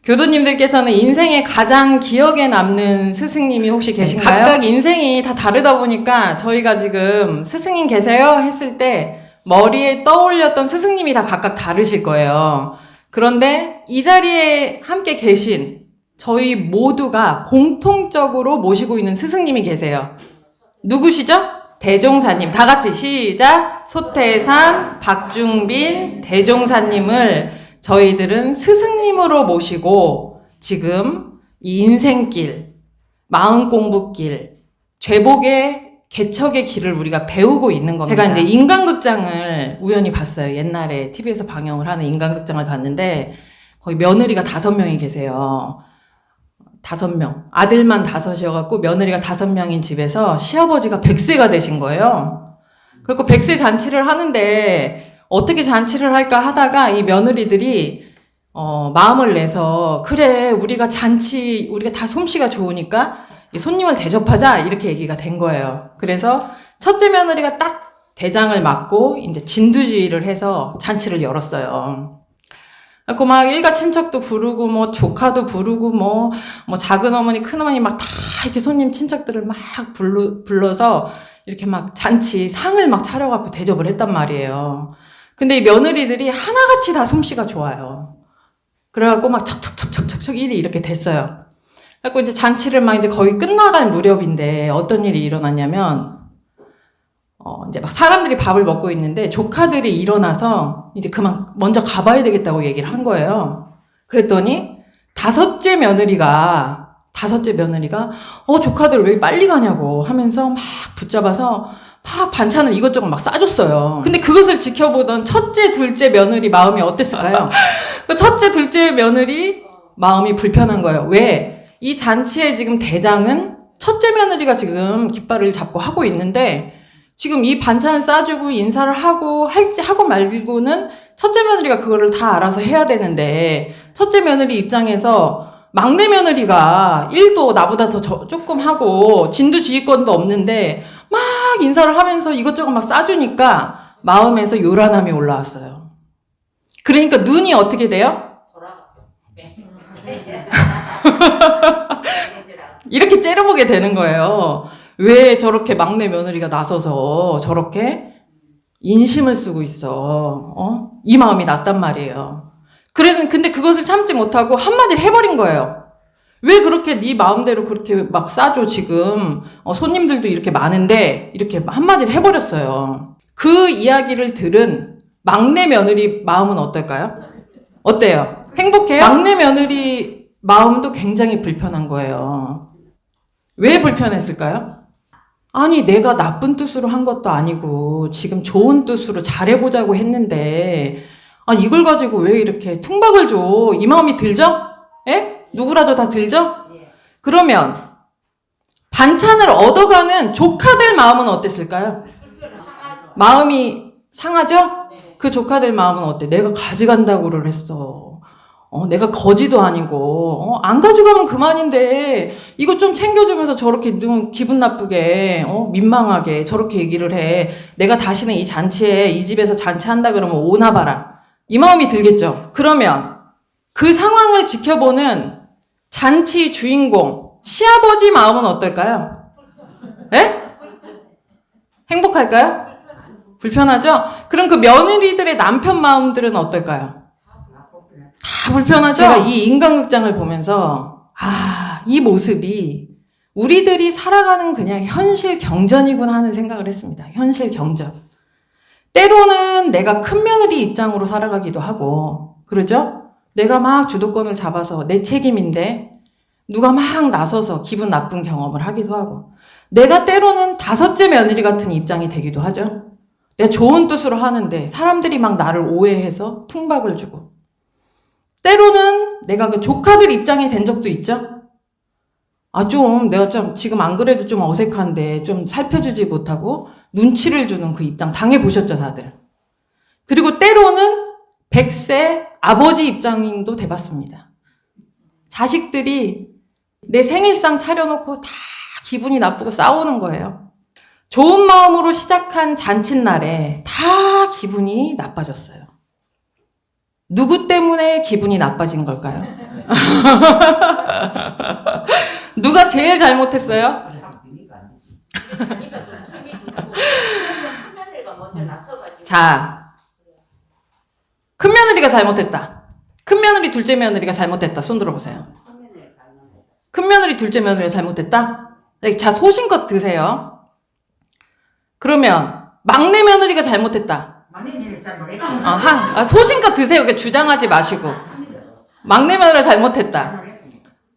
교도님들께서는 인생에 가장 기억에 남는 스승님이 혹시 계신가요? 각각 인생이 다 다르다 보니까 저희가 지금 스승님 계세요? 했을 때 머리에 떠올렸던 스승님이 다 각각 다르실 거예요. 그런데 이 자리에 함께 계신 저희 모두가 공통적으로 모시고 있는 스승님이 계세요. 누구시죠? 대종사님. 다 같이 시작! 소태산, 박중빈, 대종사님을 저희들은 스승님으로 모시고 지금 이 인생길, 마음공부길, 죄복의 개척의 길을 우리가 배우고 있는 겁니다. 제가 이제 인간극장을 우연히 봤어요. 옛날에 TV에서 방영을 하는 인간극장을 봤는데 거기 며느리가 5명이 계세요. 5명. 아들만 5이어갖고 며느리가 5명인 집에서 시아버지가 100세가 되신 거예요. 그리고 100세 잔치를 하는데 어떻게 잔치를 할까 하다가 이 며느리들이 마음을 내서 그래 우리가 다 솜씨가 좋으니까 이 손님을 대접하자 이렇게 얘기가 된 거예요. 그래서 첫째 며느리가 딱 대장을 맡고 이제 진두지휘를 해서 잔치를 열었어요. 그리고 막 일가 친척도 부르고 뭐 조카도 부르고 뭐 작은 어머니 큰 어머니 막 다 이렇게 손님 친척들을 막 불러서 이렇게 막 잔치 상을 막 차려갖고 대접을 했단 말이에요. 근데 이 며느리들이 하나같이 다 솜씨가 좋아요. 그래갖고 막 척척척척척 일이 이렇게 됐어요. 그래갖고 이제 잔치를 막 이제 거의 끝나갈 무렵인데 어떤 일이 일어났냐면, 이제 막 사람들이 밥을 먹고 있는데 조카들이 일어나서 이제 먼저 가봐야 되겠다고 얘기를 한 거예요. 그랬더니 다섯째 며느리가 조카들 왜 빨리 가냐고 하면서 막 붙잡아서 막 반찬을 이것저것 막 싸줬어요. 근데 그것을 지켜보던 첫째, 둘째 며느리 마음이 어땠을까요? 그 첫째, 둘째 며느리 마음이 불편한 거예요. 왜? 이 잔치의 지금 대장은 첫째 며느리가 지금 깃발을 잡고 하고 있는데 지금 이 반찬을 싸주고 인사를 하고 말고는 첫째 며느리가 그거를 다 알아서 해야 되는데 첫째 며느리 입장에서 막내 며느리가 일도 나보다 더 조금 하고 진두지휘권도 없는데 막 인사를 하면서 이것저것 막 싸주니까 마음에서 요란함이 올라왔어요. 그러니까 눈이 어떻게 돼요? 이렇게 째려보게 되는 거예요. 왜 저렇게 막내 며느리가 나서서 저렇게 인심을 쓰고 있어? 이 마음이 났단 말이에요. 근데 그것을 참지 못하고 한마디를 해버린 거예요. 왜 그렇게 네 마음대로 그렇게 막 싸줘 지금 손님들도 이렇게 많은데 이렇게 한마디를 해버렸어요. 그 이야기를 들은 막내 며느리 마음은 어떨까요? 어때요? 행복해요? 막내 며느리 마음도 굉장히 불편한 거예요. 왜 불편했을까요? 아니 내가 나쁜 뜻으로 한 것도 아니고 지금 좋은 뜻으로 잘해보자고 했는데 이걸 가지고 왜 이렇게 퉁박을 줘? 이 마음이 들죠? 예? 누구라도 다 들죠? 그러면 반찬을 얻어가는 조카들 마음은 어땠을까요? 마음이 상하죠? 그 조카들 마음은 어때? 내가 가져간다고 그랬어. 내가 거지도 아니고 안 가져가면 그만인데 이거 좀 챙겨주면서 저렇게 기분 나쁘게 민망하게 저렇게 얘기를 해. 내가 다시는 이 잔치에 이 집에서 잔치한다 그러면 오나 봐라. 이 마음이 들겠죠. 그러면 그 상황을 지켜보는 잔치 주인공 시아버지 마음은 어떨까요? 예? 행복할까요? 불편하죠? 그럼 그 며느리들의 남편 마음들은 어떨까요? 다 불편하죠? 제가 이 인간극장을 보면서 이 모습이 우리들이 살아가는 그냥 현실 경전이구나 하는 생각을 했습니다. 현실 경전. 때로는 내가 큰 며느리 입장으로 살아가기도 하고 그러죠? 내가 막 주도권을 잡아서 내 책임인데 누가 막 나서서 기분 나쁜 경험을 하기도 하고 내가 때로는 다섯째 며느리 같은 입장이 되기도 하죠. 내가 좋은 뜻으로 하는데 사람들이 막 나를 오해해서 퉁박을 주고 때로는 내가 그 조카들 입장이 된 적도 있죠. 내가 지금 안 그래도 좀 어색한데 좀 살펴주지 못하고 눈치를 주는 그 입장 당해보셨죠, 다들? 그리고 때로는 100세 아버지 입장도 돼봤습니다. 자식들이 내 생일상 차려놓고 다 기분이 나쁘고 싸우는 거예요. 좋은 마음으로 시작한 잔칫날에 다 기분이 나빠졌어요. 누구 때문에 기분이 나빠진 걸까요? 누가 제일 잘못했어요? 자, 큰 며느리가 잘못했다. 큰 며느리, 둘째 며느리가 잘못했다. 손 들어보세요. 큰 며느리, 둘째 며느리가 잘못했다? 자, 소신껏 드세요. 그러면 막내 며느리가 잘못했다. 소신껏 드세요. 주장하지 마시고. 막내 며느리가 잘못했다.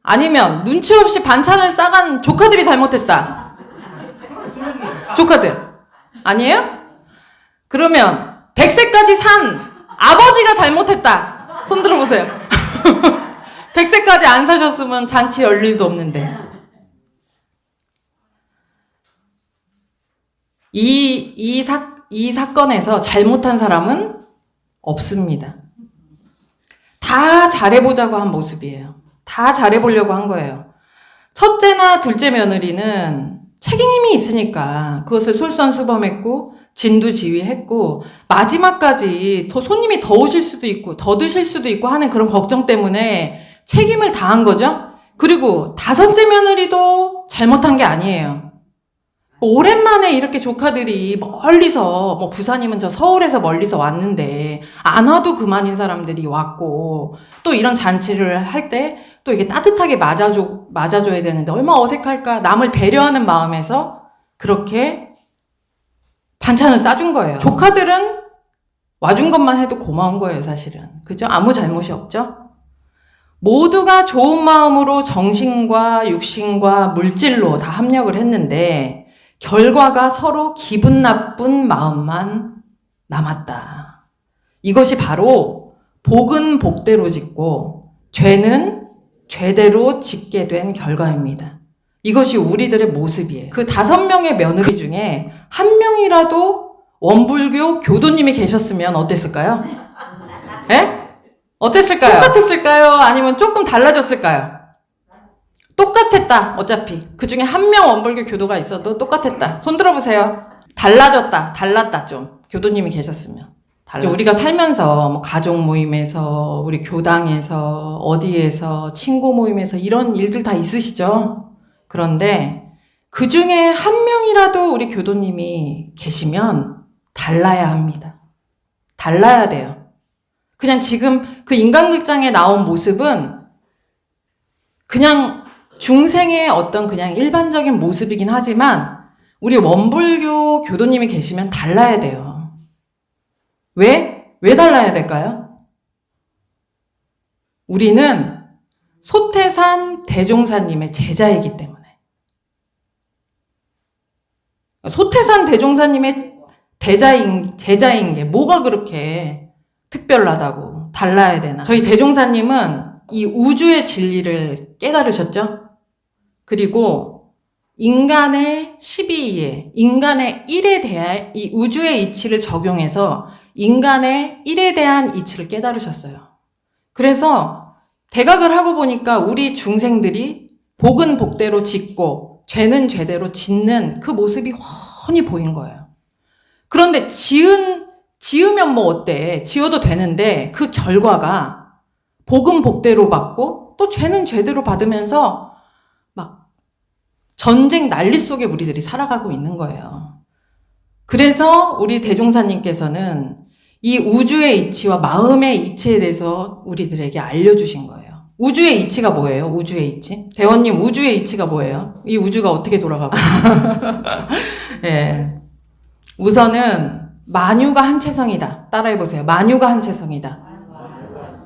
아니면 눈치 없이 반찬을 싸간 조카들이 잘못했다. 조카들. 아니에요? 그러면 100세까지 산 아버지가 잘못했다. 손 들어보세요. 100세까지 안 사셨으면 잔치 열 일도 없는데. 이 사건에서 잘못한 사람은 없습니다. 다 잘해보자고 한 모습이에요. 다 잘해보려고 한 거예요. 첫째나 둘째 며느리는 책임이 있으니까 그것을 솔선수범했고 진두지휘했고 마지막까지 손님이 더 오실 수도 있고 더 드실 수도 있고 하는 그런 걱정 때문에 책임을 다한 거죠. 그리고 다섯째 며느리도 잘못한 게 아니에요. 오랜만에 이렇게 조카들이 멀리서 부산이면 저 서울에서 멀리서 왔는데 안 와도 그만인 사람들이 왔고 또 이런 잔치를 할 때 또 이게 따뜻하게 맞아줘야 되는데 얼마나 어색할까. 남을 배려하는 마음에서 그렇게 반찬을 싸준 거예요. 조카들은 와준 것만 해도 고마운 거예요, 사실은. 그죠? 아무 잘못이 없죠? 모두가 좋은 마음으로 정신과 육신과 물질로 다 합력을 했는데 결과가 서로 기분 나쁜 마음만 남았다. 이것이 바로 복은 복대로 짓고 죄는 죄대로 짓게 된 결과입니다. 이것이 우리들의 모습이에요. 그 5명의 며느리 중에 1명이라도 원불교 교도님이 계셨으면 어땠을까요? 예? 어땠을까요? 똑같았을까요? 아니면 조금 달라졌을까요? 똑같았다. 어차피 그 중에 1명 원불교 교도가 있어도 똑같았다. 손 들어보세요. 달랐다 좀. 교도님이 계셨으면. 우리가 살면서 가족 모임에서 우리 교당에서 어디에서 친구 모임에서 이런 일들 다 있으시죠? 그런데 그 중에 1명이라도 우리 교도님이 계시면 달라야 합니다. 달라야 돼요. 그냥 지금 그 인간극장에 나온 모습은 그냥 중생의 어떤 그냥 일반적인 모습이긴 하지만 우리 원불교 교도님이 계시면 달라야 돼요. 왜 달라야 될까요? 우리는 소태산 대종사님의 제자이기 때문에. 소태산 대종사님의 제자인 게 뭐가 그렇게 특별하다고 달라야 되나? 저희 대종사님은 이 우주의 진리를 깨달으셨죠? 그리고 인간의 12에, 인간의 1에 대한 이 우주의 이치를 적용해서 인간의 1에 대한 이치를 깨달으셨어요. 그래서 대각을 하고 보니까 우리 중생들이 복은 복대로 짓고 죄는 죄대로 짓는 그 모습이 훤히 보인 거예요. 그런데 지으면 뭐 어때? 지어도 되는데 그 결과가 복은 복대로 받고 또 죄는 죄대로 받으면서 막 전쟁 난리 속에 우리들이 살아가고 있는 거예요. 그래서 우리 대종사님께서는 이 우주의 이치와 마음의 이치에 대해서 우리들에게 알려주신 거예요. 우주의 이치가 뭐예요? 우주의 이치? 대원님, 우주의 이치가 뭐예요? 이 우주가 어떻게 돌아가고? 예. 우선은 만유가 한체성이다. 따라해보세요. 만유가 한체성이다.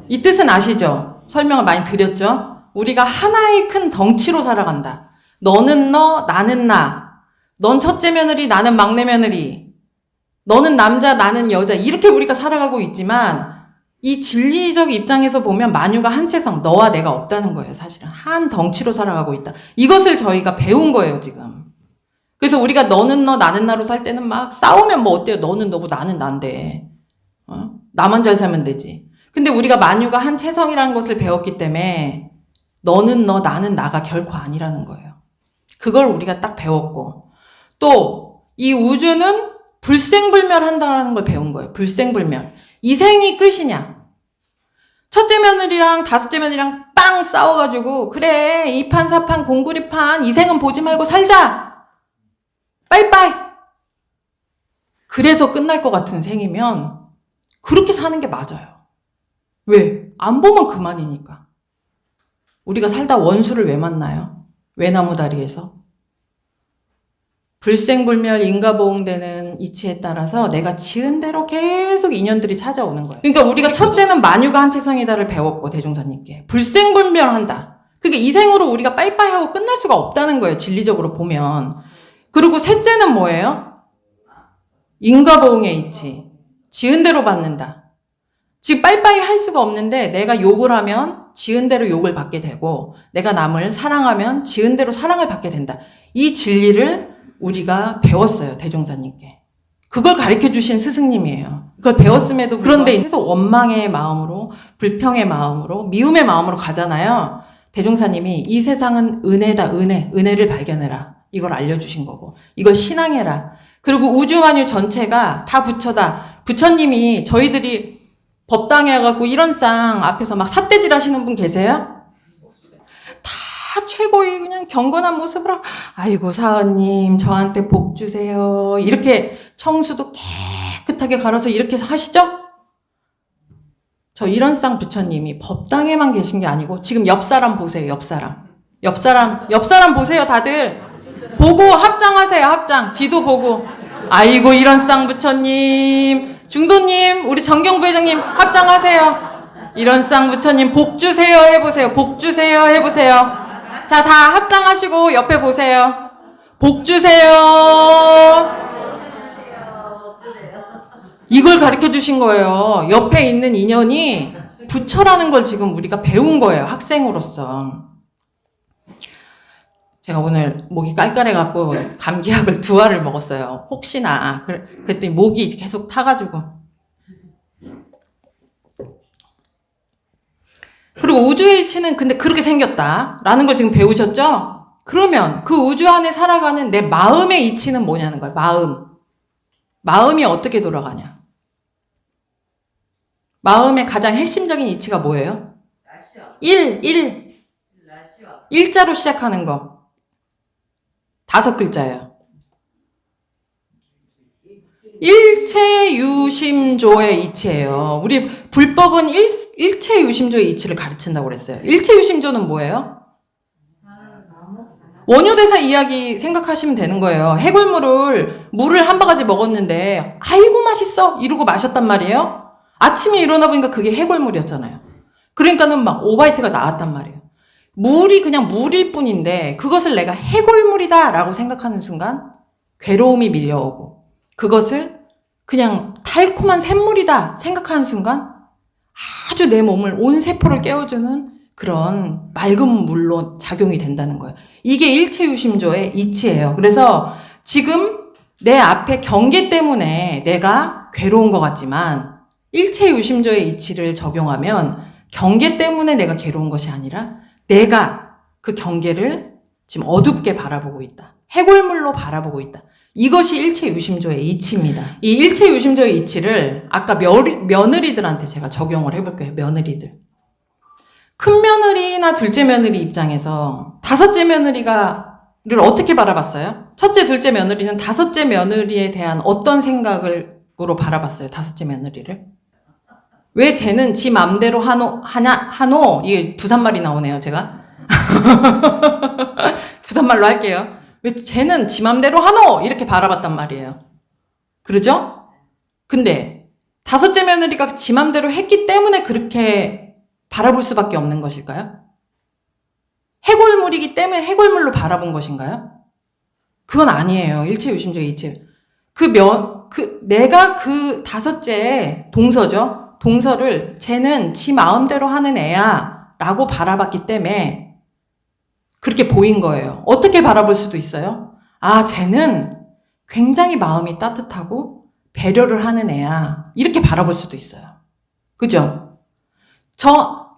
이 뜻은 아시죠? 설명을 많이 드렸죠? 우리가 하나의 큰 덩치로 살아간다. 너는 너, 나는 나. 넌 첫째 며느리, 나는 막내 며느리. 너는 남자, 나는 여자. 이렇게 우리가 살아가고 있지만 이 진리적 입장에서 보면 만유가 한체성, 너와 내가 없다는 거예요. 사실은 한 덩치로 살아가고 있다. 이것을 저희가 배운 거예요, 지금. 그래서 우리가 너는 너, 나는 나로 살 때는 막 싸우면 뭐 어때요? 너는 너고 나는 난데. 나만 잘 살면 되지. 근데 우리가 만유가 한체성이라는 것을 배웠기 때문에 너는 너, 나는 나가 결코 아니라는 거예요. 그걸 우리가 딱 배웠고 또 이 우주는 불생불멸한다는 걸 배운 거예요. 불생불멸. 이 생이 끝이냐? 첫째 며느리랑 다섯째 며느리랑 빵 싸워가지고 그래 2판 4판 공구리판 이생은 보지 말고 살자. 빠이빠이. 그래서 끝날 것 같은 생이면 그렇게 사는 게 맞아요. 왜? 안 보면 그만이니까. 우리가 살다 원수를 왜 만나요? 외나무다리에서. 불생불멸 인과보응되는 이치에 따라서 내가 지은 대로 계속 인연들이 찾아오는 거예요. 그러니까 우리가 첫째는 만유가 한체성이다를 배웠고 대종사님께 불생불멸한다. 그게 이 생으로 우리가 빠이빠이 하고 끝날 수가 없다는 거예요. 진리적으로 보면. 그리고 셋째는 뭐예요? 인과보응의 이치. 지은 대로 받는다. 즉 빠이빠이 할 수가 없는데 내가 욕을 하면 지은 대로 욕을 받게 되고 내가 남을 사랑하면 지은 대로 사랑을 받게 된다. 이 진리를 우리가 배웠어요. 대종사님께. 그걸 가르쳐 주신 스승님이에요. 그걸 배웠음에도 그런데 계속 원망의 마음으로 불평의 마음으로 미움의 마음으로 가잖아요. 대종사님이 이 세상은 은혜다. 은혜를 발견해라. 이걸 알려주신 거고 이걸 신앙해라. 그리고 우주만유 전체가 다 부처다. 부처님이 저희들이 법당에 와갖고 이런 쌍 앞에서 막 삿대질 하시는 분 계세요? 다 최고의 그냥 경건한 모습으로 아이고 사은님 저한테 복 주세요. 이렇게 청수도 깨끗하게 갈아서 이렇게 하시죠? 저 이런 쌍 부처님이 법당에만 계신 게 아니고 지금 옆 사람 보세요. 옆 사람 보세요. 다들 보고 합장하세요. 합장. 뒤도 보고 아이고 이런 쌍 부처님 중도님 우리 정경부회장님 합장하세요. 이런 쌍 부처님 복 주세요 해보세요. 복 주세요 해보세요. 자, 다 합장하시고 옆에 보세요. 복 주세요. 이걸 가르쳐 주신 거예요. 옆에 있는 인연이 부처라는 걸 지금 우리가 배운 거예요. 학생으로서. 제가 오늘 목이 깔깔해갖고 감기약을 2알을 먹었어요. 혹시나. 그랬더니 목이 계속 타가지고. 그리고 우주의 이치는 근데 그렇게 생겼다. 라는 걸 지금 배우셨죠? 그러면 그 우주 안에 살아가는 내 마음의 이치는 뭐냐는 거예요. 마음이 어떻게 돌아가냐. 마음의 가장 핵심적인 이치가 뭐예요? 일자로 시작하는 거. 5글자예요. 일체유심조의 이치예요. 우리 불법은 일체유심조의 이치를 가르친다고 그랬어요. 일체유심조는 뭐예요? 원효대사 이야기 생각하시면 되는 거예요. 물을 한 바가지 먹었는데 아이고 맛있어 이러고 마셨단 말이에요. 아침에 일어나 보니까 그게 해골물이었잖아요. 그러니까는 막 오바이트가 나왔단 말이에요. 물이 그냥 물일 뿐인데 그것을 내가 해골물이다 라고 생각하는 순간 괴로움이 밀려오고 그것을 그냥 달콤한 샘물이다 생각하는 순간 아주 내 몸을 온 세포를 깨워주는 그런 맑은 물로 작용이 된다는 거예요. 이게 일체유심조의 이치예요. 그래서 지금 내 앞에 경계 때문에 내가 괴로운 것 같지만 일체유심조의 이치를 적용하면 경계 때문에 내가 괴로운 것이 아니라 내가 그 경계를 지금 어둡게 바라보고 있다. 해골물로 바라보고 있다. 이것이 일체유심조의 이치입니다. 이 일체유심조의 이치를 아까 며느리들한테 제가 적용을 해볼게요. 며느리들. 큰 며느리나 둘째 며느리 입장에서 다섯째 며느리를 어떻게 바라봤어요? 첫째, 둘째 며느리는 다섯째 며느리에 대한 어떤 생각으로 바라봤어요? 다섯째 며느리를? 왜 쟤는 지 맘대로 하노? 이게 부산말이 나오네요, 제가. 부산말로 할게요. 왜 쟤는 지 맘대로 하노? 이렇게 바라봤단 말이에요. 그러죠? 근데 다섯째 며느리가 지 맘대로 했기 때문에 그렇게 바라볼 수밖에 없는 것일까요? 해골물이기 때문에 해골물로 바라본 것인가요? 그건 아니에요. 일체유심조의 이치. 내가 그 다섯째 동서죠. 동서를 쟤는 지 마음대로 하는 애야 라고 바라봤기 때문에 그렇게 보인 거예요. 어떻게 바라볼 수도 있어요? 아, 쟤는 굉장히 마음이 따뜻하고 배려를 하는 애야. 이렇게 바라볼 수도 있어요. 그죠?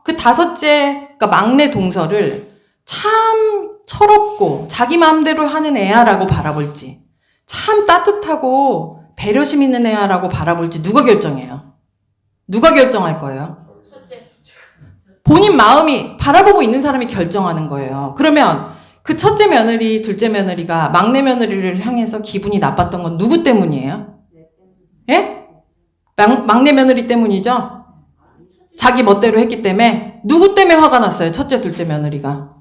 그 다섯째, 그러니까 막내 동서를 참 철없고 자기 마음대로 하는 애야 라고 바라볼지 참 따뜻하고 배려심 있는 애야 라고 바라볼지 누가 결정해요? 누가 결정할 거예요? 본인 마음이 바라보고 있는 사람이 결정하는 거예요. 그러면 그 첫째 며느리, 둘째 며느리가 막내 며느리를 향해서 기분이 나빴던 건 누구 때문이에요? 예? 막내 며느리 때문이죠? 자기 멋대로 했기 때문에. 누구 때문에 화가 났어요? 첫째, 둘째 며느리가.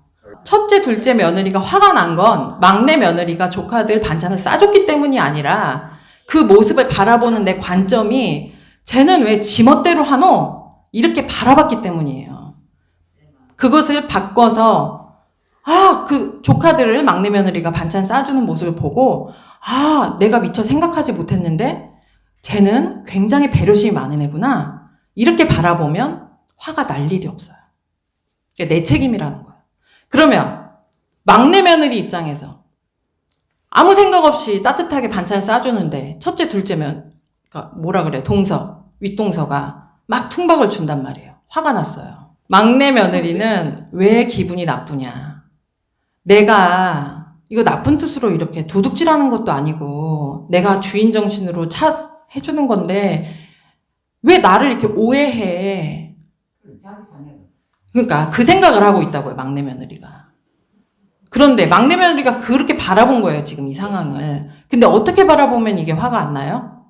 첫째, 둘째 며느리가 화가 난 건 막내 며느리가 조카들 반찬을 싸줬기 때문이 아니라 그 모습을 바라보는 내 관점이 쟤는 왜 지 멋대로 하노? 이렇게 바라봤기 때문이에요. 그것을 바꿔서 그 조카들을 막내 며느리가 반찬 싸주는 모습을 보고 내가 미처 생각하지 못했는데 쟤는 굉장히 배려심이 많은 애구나. 이렇게 바라보면 화가 날 일이 없어요. 내 책임이라는 거예요. 그러면 막내 며느리 입장에서 아무 생각 없이 따뜻하게 반찬 싸주는데 첫째, 둘째 동서, 윗동서가 막 퉁박을 준단 말이에요. 화가 났어요. 막내 며느리는 왜 기분이 나쁘냐. 내가 이거 나쁜 뜻으로 이렇게 도둑질하는 것도 아니고 내가 주인 정신으로 해주는 건데 왜 나를 이렇게 오해해. 그러니까 그 생각을 하고 있다고요. 막내 며느리가. 그런데 막내 며느리가 그렇게 바라본 거예요. 지금 이 상황을. 근데 어떻게 바라보면 이게 화가 안 나요?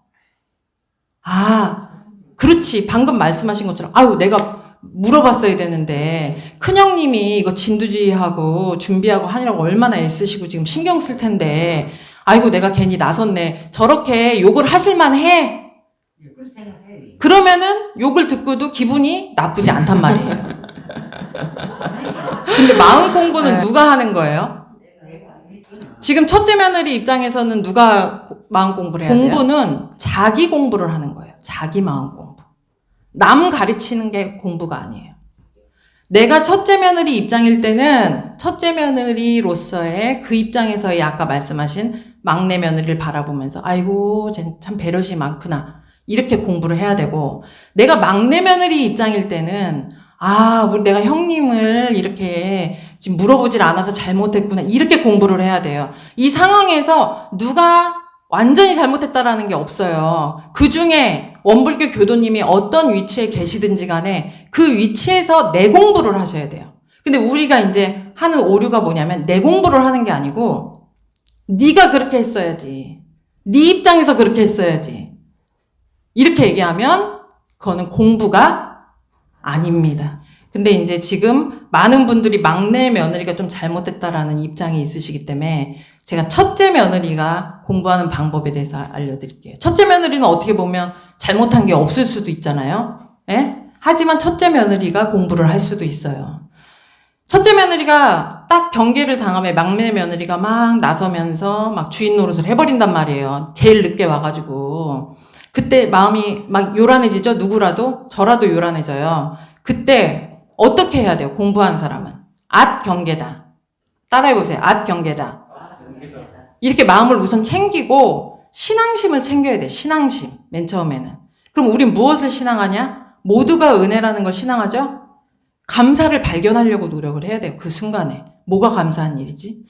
그렇지. 방금 말씀하신 것처럼 내가 물어봤어야 되는데 큰형님이 이거 진두지휘하고 준비하고 하느라고 얼마나 애쓰시고 지금 신경 쓸 텐데 아이고 내가 괜히 나섰네. 저렇게 욕을 하실만 해. 그러면은 욕을 듣고도 기분이 나쁘지 않단 말이에요. 근데 마음 공부는 누가 하는 거예요? 지금 첫째 며느리 입장에서는 누가 마음 공부를 해야 돼요? 공부는 자기 공부를 하는 거예요. 자기 마음 공부. 남 가르치는 게 공부가 아니에요. 내가 첫째 며느리 입장일 때는 첫째 며느리로서의 그 입장에서의 아까 말씀하신 막내 며느리를 바라보면서 아이고 참 배려심이 많구나. 이렇게 공부를 해야 되고 내가 막내 며느리 입장일 때는 내가 형님을 이렇게 지금 물어보질 않아서 잘못했구나. 이렇게 공부를 해야 돼요. 이 상황에서 누가 완전히 잘못했다라는 게 없어요. 그 중에 원불교 교도님이 어떤 위치에 계시든지 간에 그 위치에서 내 공부를 하셔야 돼요. 근데 우리가 이제 하는 오류가 뭐냐면 내 공부를 하는 게 아니고 네가 그렇게 했어야지. 네 입장에서 그렇게 했어야지. 이렇게 얘기하면 그거는 공부가 아닙니다. 근데 이제 지금 많은 분들이 막내 며느리가 좀 잘못됐다라는 입장이 있으시기 때문에 제가 첫째 며느리가 공부하는 방법에 대해서 알려드릴게요. 첫째 며느리는 어떻게 보면 잘못한 게 없을 수도 있잖아요. 예? 하지만 첫째 며느리가 공부를 할 수도 있어요. 첫째 며느리가 딱 경계를 당하면 막내 며느리가 막 나서면서 막 주인 노릇을 해버린단 말이에요. 제일 늦게 와가지고. 그때 마음이 막 요란해지죠? 누구라도? 저라도 요란해져요. 그때 어떻게 해야 돼요? 공부하는 사람은. 경계다. 따라해보세요. 경계다. 이렇게 마음을 우선 챙기고 신앙심을 챙겨야 돼. 신앙심. 맨 처음에는. 그럼 우린 무엇을 신앙하냐? 모두가 은혜라는 걸 신앙하죠? 감사를 발견하려고 노력을 해야 돼요. 그 순간에. 뭐가 감사한 일이지?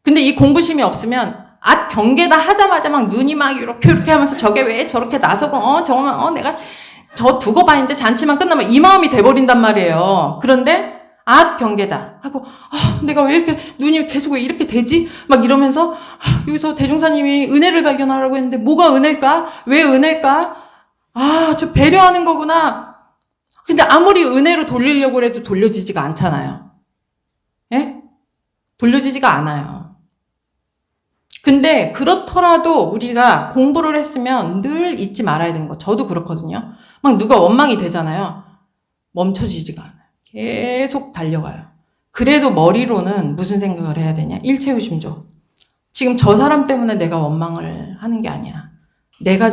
근데 이 공부심이 없으면 경계다 하자마자 막 눈이 막 이렇게 하면서 저게 왜 저렇게 나서고 정말 내가 저 두고 봐 이제 잔치만 끝나면 이 마음이 돼버린단 말이에요. 그런데 경계다 하고 내가 왜 이렇게 눈이 계속 왜 이렇게 되지? 막 이러면서 여기서 대종사님이 은혜를 발견하라고 했는데 뭐가 은혜일까? 왜 은혜일까? 저 배려하는 거구나. 근데 아무리 은혜로 돌리려고 해도 돌려지지가 않잖아요. 예? 돌려지지가 않아요. 근데 그렇더라도 우리가 공부를 했으면 늘 잊지 말아야 되는 거. 저도 그렇거든요. 막 누가 원망이 되잖아요. 멈춰지지가 않아요. 계속 달려가요. 그래도 머리로는 무슨 생각을 해야 되냐? 일체유심조. 지금 저 사람 때문에 내가 원망을 하는 게 아니야. 내가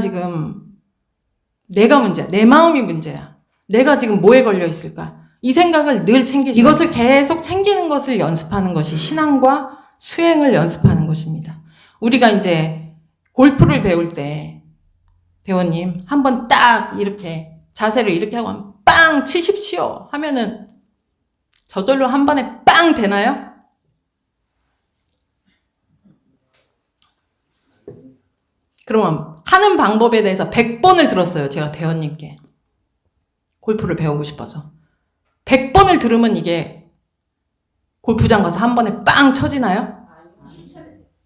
문제야. 내 마음이 문제야. 내가 지금 뭐에 걸려 있을까? 이 생각을 늘 챙기죠. 이것을 계속 챙기는 것을 연습하는 것이 신앙과 수행을 연습하는 것입니다. 우리가 이제 골프를 배울 때 대원님 한번 딱 이렇게 자세를 이렇게 하고 빵 치십시오 하면은 저절로 한 번에 빵 되나요? 그러면 하는 방법에 대해서 100번을 들었어요. 제가 대원님께 골프를 배우고 싶어서 100번을 들으면 이게 골프장 가서 한 번에 빵 쳐지나요?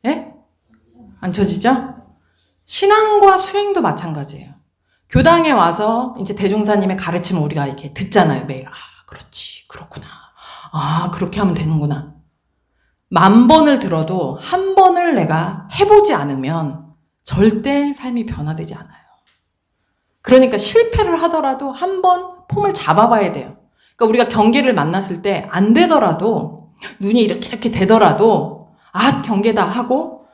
예? 안 쳐지죠? 신앙과 수행도 마찬가지예요. 교당에 와서 이제 대종사님의 가르침을 우리가 이렇게 듣잖아요, 매일. 아, 그렇지, 그렇구나. 아, 그렇게 하면 되는구나. 10,000번을 들어도 한 번을 내가 해보지 않으면 절대 삶이 변화되지 않아요. 그러니까 실패를 하더라도 한 번 폼을 잡아봐야 돼요. 그러니까 우리가 경계를 만났을 때 안 되더라도, 눈이 이렇게 되더라도, 아, 경계다 하고,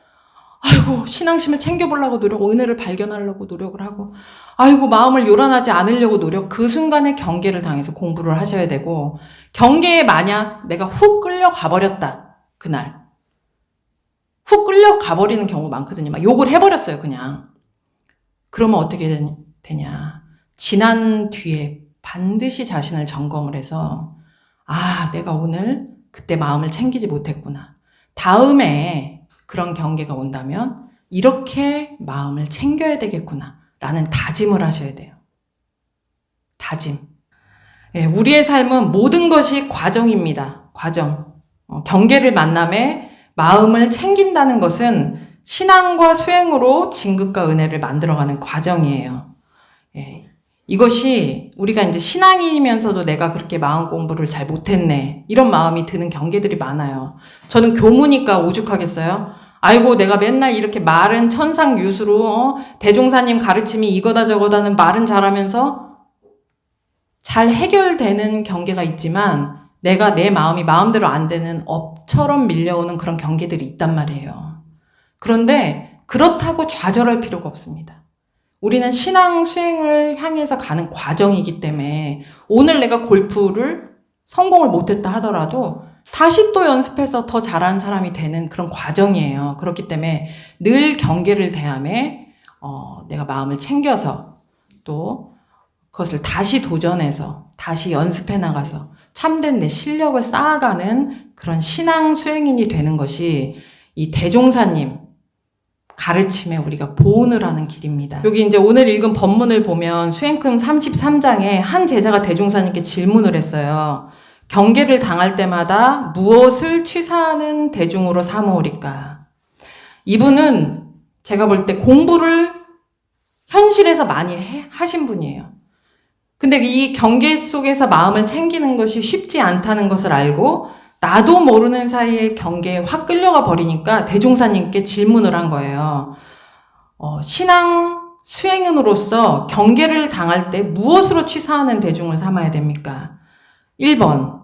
아이고, 신앙심을 챙겨보려고 은혜를 발견하려고 노력을 하고, 아이고, 마음을 요란하지 않으려고 그 순간에 경계를 당해서 공부를 하셔야 되고, 경계에 만약 내가 훅 끌려가 버렸다, 그날. 훅 끌려가 버리는 경우가 많거든요. 막 욕을 해버렸어요, 그냥. 그러면 어떻게 되냐. 지난 뒤에 반드시 자신을 점검을 해서, 아, 내가 오늘 그때 마음을 챙기지 못했구나. 다음에 그런 경계가 온다면 이렇게 마음을 챙겨야 되겠구나 라는 다짐을 하셔야 돼요. 다짐. 예, 우리의 삶은 모든 것이 과정입니다. 과정. 경계를 만남에 마음을 챙긴다는 것은 신앙과 수행으로 진급과 은혜를 만들어가는 과정이에요. 예, 이것이 우리가 이제 신앙인이면서도 내가 그렇게 마음 공부를 잘 못했네, 이런 마음이 드는 경계들이 많아요. 저는 교무니까 오죽하겠어요? 아이고, 내가 맨날 이렇게 말은 천상유수로 대종사님 가르침이 이거다 저거다는 말은 잘하면서 잘 해결되는 경계가 있지만 내가 내 마음이 마음대로 안 되는 업처럼 밀려오는 그런 경계들이 있단 말이에요. 그런데 그렇다고 좌절할 필요가 없습니다. 우리는 신앙 수행을 향해서 가는 과정이기 때문에 오늘 내가 골프를 성공을 못했다 하더라도 다시 또 연습해서 더 잘하는 사람이 되는 그런 과정이에요. 그렇기 때문에 늘 경계를 대함에 내가 마음을 챙겨서 또 그것을 다시 도전해서 다시 연습해 나가서 참된 내 실력을 쌓아가는 그런 신앙 수행인이 되는 것이 이 대종사님 가르침에 우리가 보온을 하는 길입니다. 여기 이제 오늘 읽은 본문을 보면 수행금 33장에 한 제자가 대종사님께 질문을 했어요. 경계를 당할 때마다 무엇을 취사하는 대중으로 삼으오리까? 이분은 제가 볼 때 공부를 현실에서 많이 하신 분이에요. 근데 이 경계 속에서 마음을 챙기는 것이 쉽지 않다는 것을 알고 나도 모르는 사이에 경계에 확 끌려가 버리니까 대종사님께 질문을 한 거예요. 신앙 수행인으로서 경계를 당할 때 무엇으로 취사하는 대중을 삼아야 됩니까? 1번.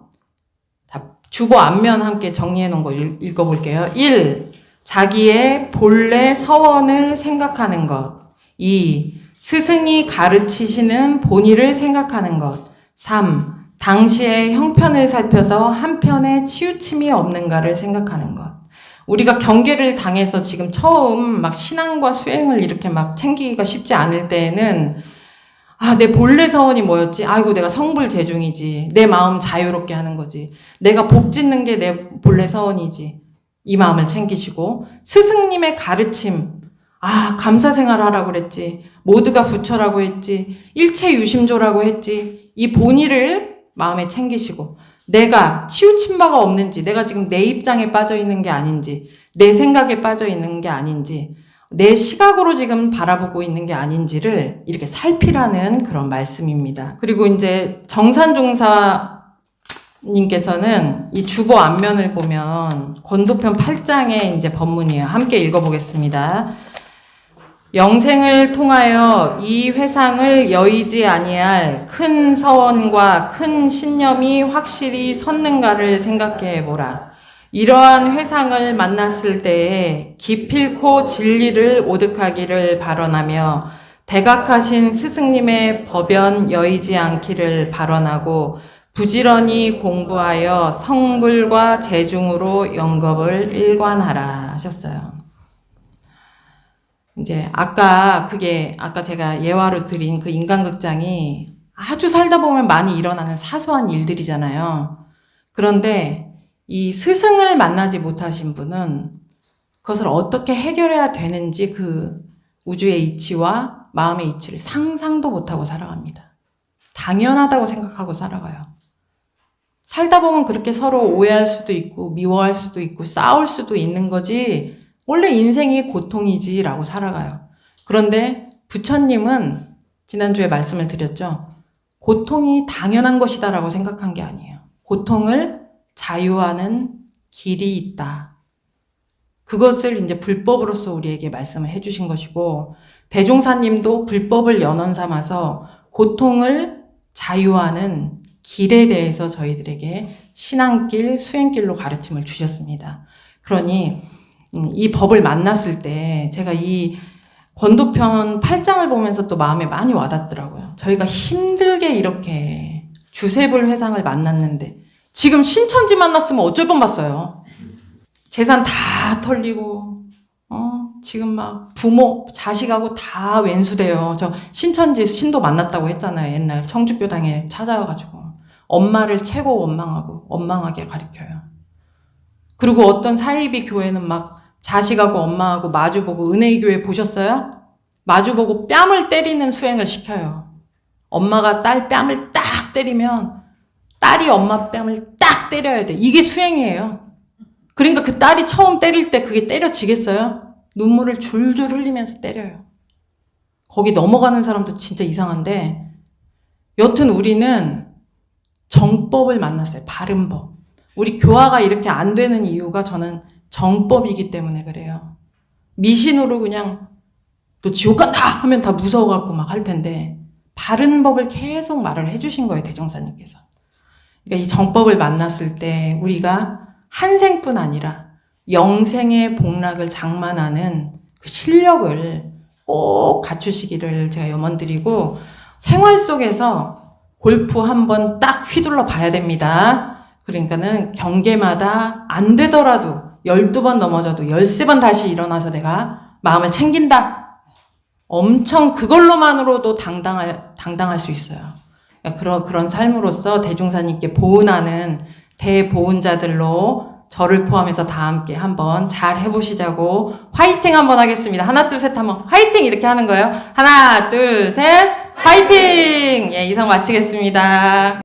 주보 앞면 함께 정리해 놓은 거 읽어볼게요. 1. 자기의 본래 서원을 생각하는 것. 2. 스승이 가르치시는 본의를 생각하는 것. 3. 당시의 형편을 살펴서 한편에 치우침이 없는가를 생각하는 것. 우리가 경계를 당해서 지금 처음 막 신앙과 수행을 이렇게 막 챙기기가 쉽지 않을 때에는 아, 내 본래 서원이 뭐였지? 아이고, 내가 성불재중이지. 내 마음 자유롭게 하는 거지. 내가 복 짓는 게 내 본래 서원이지. 이 마음을 챙기시고 스승님의 가르침. 아, 감사생활 하라고 그랬지. 모두가 부처라고 했지. 일체유심조라고 했지. 이 본의를 마음에 챙기시고 내가 치우친 바가 없는지, 내가 지금 내 입장에 빠져 있는 게 아닌지, 내 생각에 빠져 있는 게 아닌지, 내 시각으로 지금 바라보고 있는 게 아닌지를 이렇게 살피라는 그런 말씀입니다. 그리고 이제 정산종사님께서는 이 주보 앞면을 보면 권도편 8장의 이제 법문이에요. 함께 읽어보겠습니다. 영생을 통하여 이 회상을 여의지 아니할 큰 서원과 큰 신념이 확실히 섰는가를 생각해 보라. 이러한 회상을 만났을 때에 기필코 진리를 오득하기를 발언하며 대각하신 스승님의 법연 여의지 않기를 발언하고 부지런히 공부하여 성불과 재중으로 영겁을 일관하라 하셨어요. 이제 아까 제가 예화로 드린 그 인간극장이 아주 살다 보면 많이 일어나는 사소한 일들이잖아요. 그런데 이 스승을 만나지 못하신 분은 그것을 어떻게 해결해야 되는지 그 우주의 이치와 마음의 이치를 상상도 못하고 살아갑니다. 당연하다고 생각하고 살아가요. 살다 보면 그렇게 서로 오해할 수도 있고 미워할 수도 있고 싸울 수도 있는 거지 원래 인생이 고통이지라고 살아가요. 그런데 부처님은 지난주에 말씀을 드렸죠. 고통이 당연한 것이다라고 생각한 게 아니에요. 고통을 자유하는 길이 있다. 그것을 이제 불법으로서 우리에게 말씀을 해주신 것이고 대종사님도 불법을 연원 삼아서 고통을 자유하는 길에 대해서 저희들에게 신앙길, 수행길로 가르침을 주셨습니다. 그러니 이 법을 만났을 때 제가 이 권도편 8장을 보면서 또 마음에 많이 와닿더라고요. 저희가 힘들게 이렇게 주세불 회상을 만났는데 지금 신천지 만났으면 어쩔 뻔봤어요. 재산 다 털리고 지금 막 부모, 자식하고 다 왼수돼요. 저 신천지 신도 만났다고 했잖아요. 옛날 청주교당에 찾아와가지고 엄마를 최고 원망하게 가르쳐요. 그리고 어떤 사이비 교회는 막 자식하고 엄마하고 마주보고 은혜의 교회 보셨어요? 마주보고 뺨을 때리는 수행을 시켜요. 엄마가 딸 뺨을 딱 때리면 딸이 엄마 뺨을 딱 때려야 돼. 이게 수행이에요. 그러니까 그 딸이 처음 때릴 때 그게 때려지겠어요? 눈물을 줄줄 흘리면서 때려요. 거기 넘어가는 사람도 진짜 이상한데 여튼 우리는 정법을 만났어요. 바른 법. 우리 교화가 이렇게 안 되는 이유가 저는 정법이기 때문에 그래요. 미신으로 그냥 너 지옥 간다 하면 다 무서워갖고 막 할 텐데 바른 법을 계속 말을 해주신 거예요. 대종사님께서. 그러니까 이 정법을 만났을 때 우리가 한 생뿐 아니라 영생의 복락을 장만하는 그 실력을 꼭 갖추시기를 제가 염원드리고 생활 속에서 골프 한번 딱 휘둘러 봐야 됩니다. 그러니까는 경계마다 안 되더라도 12번 넘어져도 13번 다시 일어나서 내가 마음을 챙긴다. 엄청 그걸로만으로도 당당할 수 있어요. 그러니까 그런 삶으로서 대종사님께 보은하는 대보은자들로 저를 포함해서 다 함께 한번 잘 해보시자고 화이팅 한번 하겠습니다. 하나 둘 셋 한번 화이팅 이렇게 하는 거예요. 하나 둘 셋 화이팅! 예, 이상 마치겠습니다.